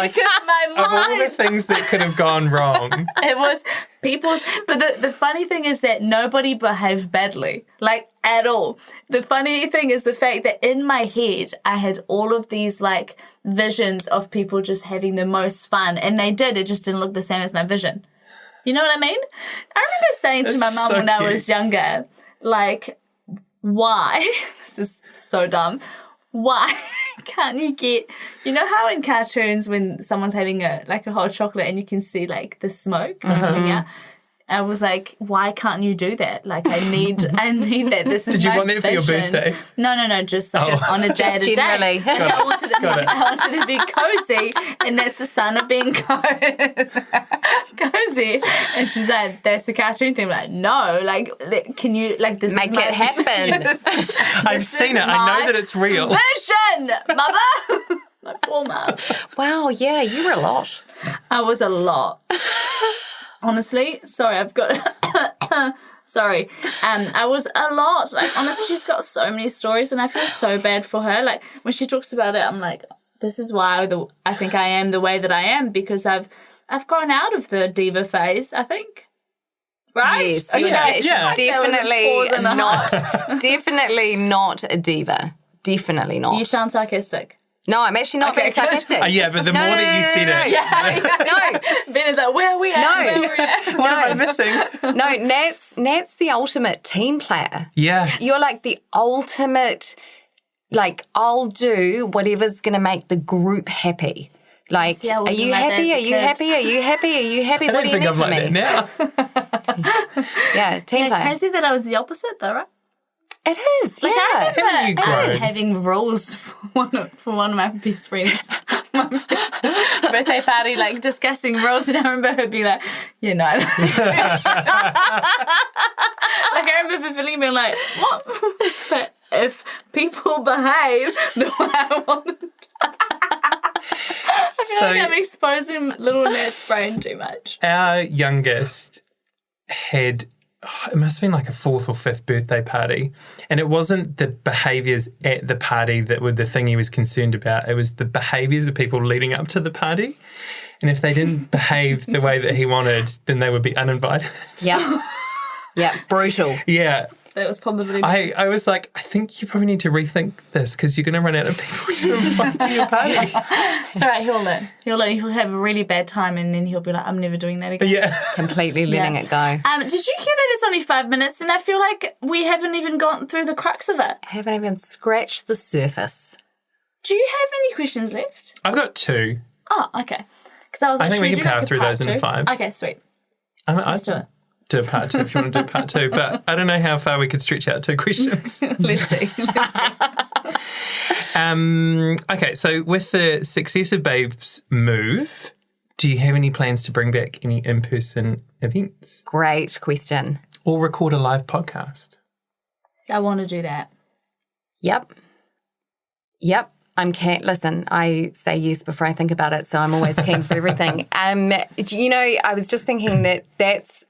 Because my mind. Of all the things that could have gone wrong. It was people's. But the funny thing is that nobody behaved badly, at all. The funny thing is the fact that in my head, I had all of these visions of people just having the most fun. And they did. It just didn't look the same as my vision. You know what I mean? I remember saying to my mum so when I cute. was younger, why? This is so dumb. Why can't you get, how in cartoons when someone's having a hot chocolate and you can see the smoke coming out? I was like, why can't you do that? I need that. This is Did you my want that for your vision. birthday? No, just on a day to day. I wanted to be cozy, and that's the sign of being cozy. And she's like, that's the cartoon thing. I'm like, no, can you this make is my, it happen? I've seen it. I know that it's real. Vision, mother. My poor mum. Wow, yeah, you were a lot. I was a lot. Honestly, sorry, I've got. Sorry, I was a lot. Honestly, she's got so many stories, and I feel so bad for her. When she talks about it, I'm like, this is why I think I am the way that I am, because I've grown out of the diva phase, I think. Right? Yes, Okay. Definitely not a diva. Definitely not. You sound sarcastic. No, I'm actually not being sarcastic. Yeah, but the more that you said it. No. Ben is like, where are we at? Where are we at? What am I missing? No, Nat's the ultimate team player. Yeah. You're like the ultimate, like, I'll do whatever's going to make the group happy. Like, See, I are wasn't you like that happy? as Are a you kid. happy? Are you happy? Are you happy? I What don't do you think need I'm from like me? that now. Yeah, team player. Crazy that I was the opposite though, right? It is, Like, yeah. I Haven't you remember grown? having rules for one of my best friends. My birthday party, like, discussing rules, and I remember her being like, yeah, no. Like, I remember fulfilling being like, what? But if people behave the way I want them to. I feel like I'm exposing little Nat's brain too much. Our youngest had, it must have been like a 4th or 5th birthday party, and it wasn't the behaviours at the party that were the thing he was concerned about. It was the behaviours of people leading up to the party, and if they didn't behave the way that he wanted, then they would be uninvited. Yeah. Yeah, brutal. Yeah. That was probably... I was like, I think you probably need to rethink this, because you're going to run out of people to invite to your party. It's all right, he'll learn. He'll have a really bad time, and then he'll be like, I'm never doing that again. Yeah. Completely letting it go. Did you hear that it's only 5 minutes, and I feel like we haven't even gotten through the crux of it? Haven't even scratched the surface. Do you have any questions left? I've got 2. Oh, okay. Because I was like, I think should we do can power like a through part those in 2? 5. Okay, sweet. Let's do it. Do a part 2 if you want to do part 2, but I don't know how far we could stretch out 2 questions. Let's see. Okay, so with the Success of Babes move, do you have any plans to bring back any in-person events? Great question. Or record a live podcast? I want to do that. Yep. Listen, I say yes before I think about it, so I'm always keen for everything. I was just thinking that's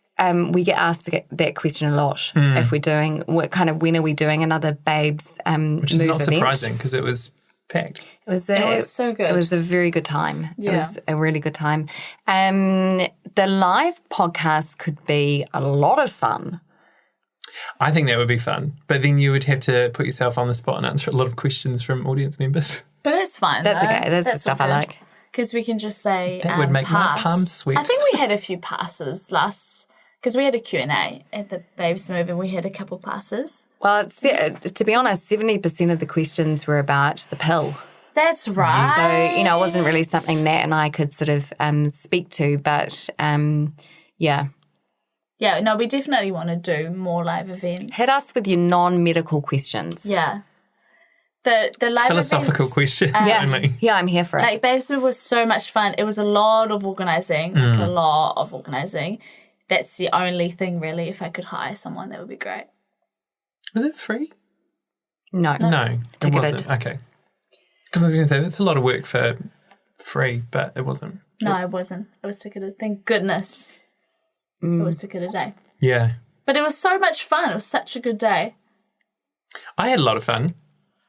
we get asked that question a lot if we're doing, when are we doing another Babes Which is move not event? surprising because it was packed. It was so good. It was a very good time. Yeah. It was a really good time. The live podcast could be a lot of fun. I think that would be fun, but then you would have to put yourself on the spot and answer a lot of questions from audience members. But that's fine. That's though. okay. That's the stuff I like. Because we can just say That would make my pass. palms sweat. I think we had a few passes because we had a Q&A at the Babes Move, and we had a couple passes. Well, to be honest, 70% of the questions were about the pill. That's right. So, it wasn't really something Nat and I could sort of speak to, but yeah. Yeah, no, we definitely want to do more live events. Hit us with your non-medical questions. Yeah. The live Philosophical events, questions only. Yeah, I'm here for it. Like, Babes Move was so much fun. It was a lot of organising, That's the only thing, really. If I could hire someone, that would be great. Was it free? No. No, it Ticketed. wasn't. Okay. Because I was going to say, that's a lot of work for free, but it wasn't. No, it wasn't. It was ticketed. Thank goodness it was ticketed day. Yeah. But it was so much fun. It was such a good day. I had a lot of fun,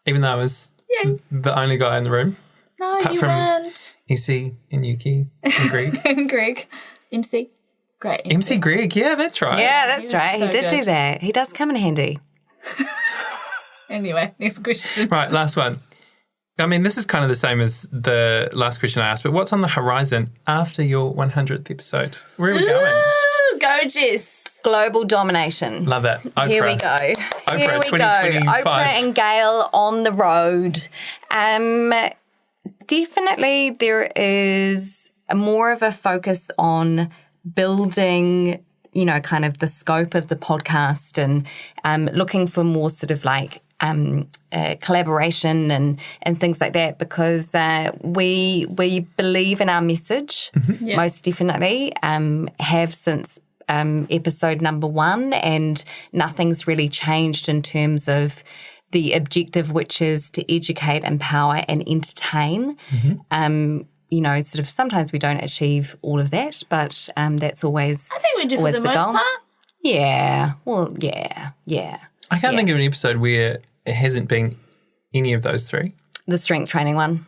even though I was the only guy in the room. No, Apart you from weren't. Essie and Yuki and Greg. And Greg. MC. Great. MC Greg, yeah, that's right. Yeah, that's was right. so He did do good. that. He does come in handy. Anyway, next question. Right, last one. I mean, this is kind of the same as the last question I asked, but what's on the horizon after your 100th episode? Where are we going? Ooh, go, Jess. Global domination. Love that. Oprah. Here we go. Oprah Here we go. 2025. Oprah and Gail on the road. Definitely there is more of a focus on building, kind of the scope of the podcast and looking for more sort of like collaboration and things like that, because we believe in our message, most definitely, have since episode number 1, and nothing's really changed in terms of the objective, which is to educate, empower and entertain. Sort of sometimes we don't achieve all of that, but that's always I think we do for always the most goal. part. Yeah. Well, yeah. I can't think of an episode where it hasn't been any of those 3. The strength training one.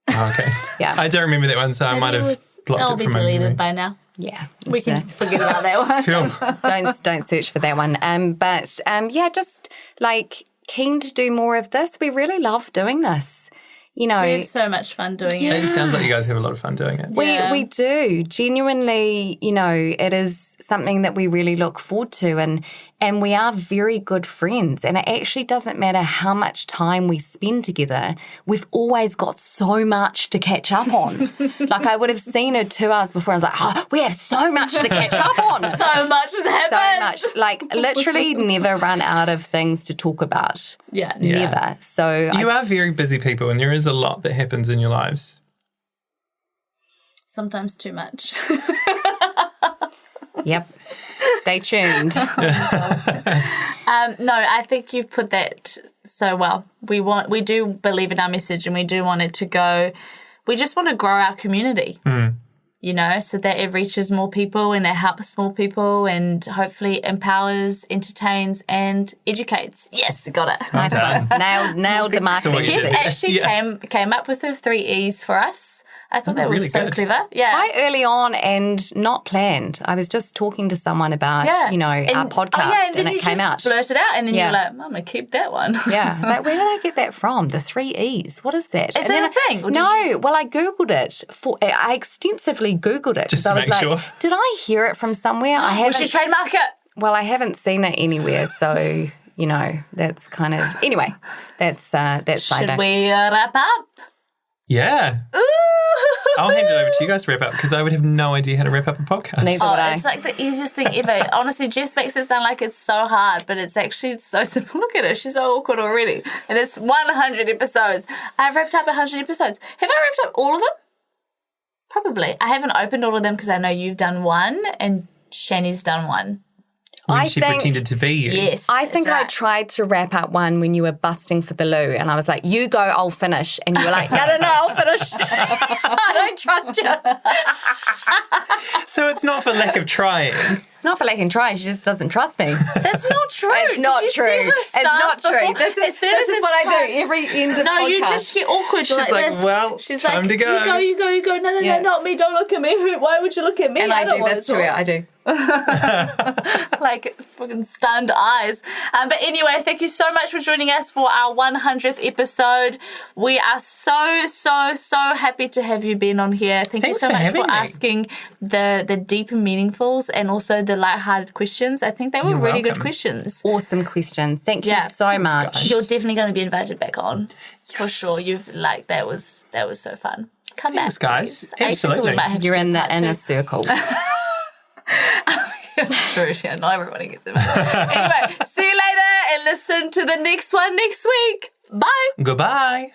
Oh, okay. Yeah. I don't remember that one, so I might have blocked It'll it be from my memory. deleted by now. Yeah. We can forget about that one. Cool. Don't search for that one. But just like keen to do more of this. We really love doing this. You know, We have so much fun doing it. It sounds like you guys have a lot of fun doing it. we do. Genuinely, you know, it is something that we really look forward to, and we are very good friends. And it actually doesn't matter how much time we spend together. We've always got so much to catch up on. Like I would have seen her 2 hours before. I was like, oh, we have so much to catch up on. So much has happened. So much. Like literally never run out of things to talk about. Yeah. Never. So You are very busy people, and there is a lot that happens in your lives. Sometimes too much. Yep. Stay tuned. No, I think you've put that so well. We do believe in our message, and we do want it to go. We just want to grow our community, you know, so that it reaches more people and it helps more people and hopefully empowers, entertains, and educates. Yes, got it. Nice one. Nailed the marketing. So Jess message. actually came up with the 3 E's for us. I thought that was really so good. clever. Yeah. Quite early on and not planned. I was just talking to someone about, you know, our podcast and it you came just out. blurted out, and then Yeah. you were like, "Mama, keep that one." Yeah. I was like, where did I get that from? The 3 E's. What is that? Is And that then a thing? Or did No. Well, I Googled it. I extensively Googled it. Just So to I was make like, sure. did I hear it from somewhere? I We haven't. should trademark it. Well, I haven't seen it anywhere. So, you know, that's kind of. Anyway, that's side Should note. we wrap up? Yeah. I'll hand it over to you guys to wrap up because I would have no idea how to wrap up a podcast. Neither would I. It's like the easiest thing ever. Honestly, Jess makes it sound like it's so hard, but it's actually so simple. Look at her. She's so awkward already. And it's 100 episodes. I've wrapped up 100 episodes. Have I wrapped up all of them? Probably. I haven't opened all of them because I know you've done one and Shani's done one. When I she think- pretended to be you. Yes. I think that's I right. tried to wrap up one when you were busting for the loo, and I was like, "You go, I'll finish," and you were like, "No, I'll finish. I don't trust you." So it's not for lack of trying. It's not for lack of trying; she just doesn't trust me. That's not true. It's not Did you true. See her It's not stance true. before? This As soon as is it's what I time- do every end of No, podcast. you just get awkward. She's like, this. well, She's time like, to go. You go. No, Yeah. not me. Don't look at me. Why would you look at me? and I don't do want this to her. I do. like fucking stunned eyes. But anyway, thank you so much for joining us for our 100th episode. We are so happy to have you been on here. Thank Thanks you so for much having for me. asking the deep and meaningfuls and also the lighthearted questions. I think they were You're really good welcome. questions. Awesome questions. Thank you Yeah. so much. guys. You're definitely going to be invited back on for sure. You've that was so fun. Come Thanks, back, guys. please. I think we Absolutely. might have to You're do in the part inner two. circle. True, yeah, not everybody gets it. Anyway, see you later and listen to the next one next week. Bye. Goodbye.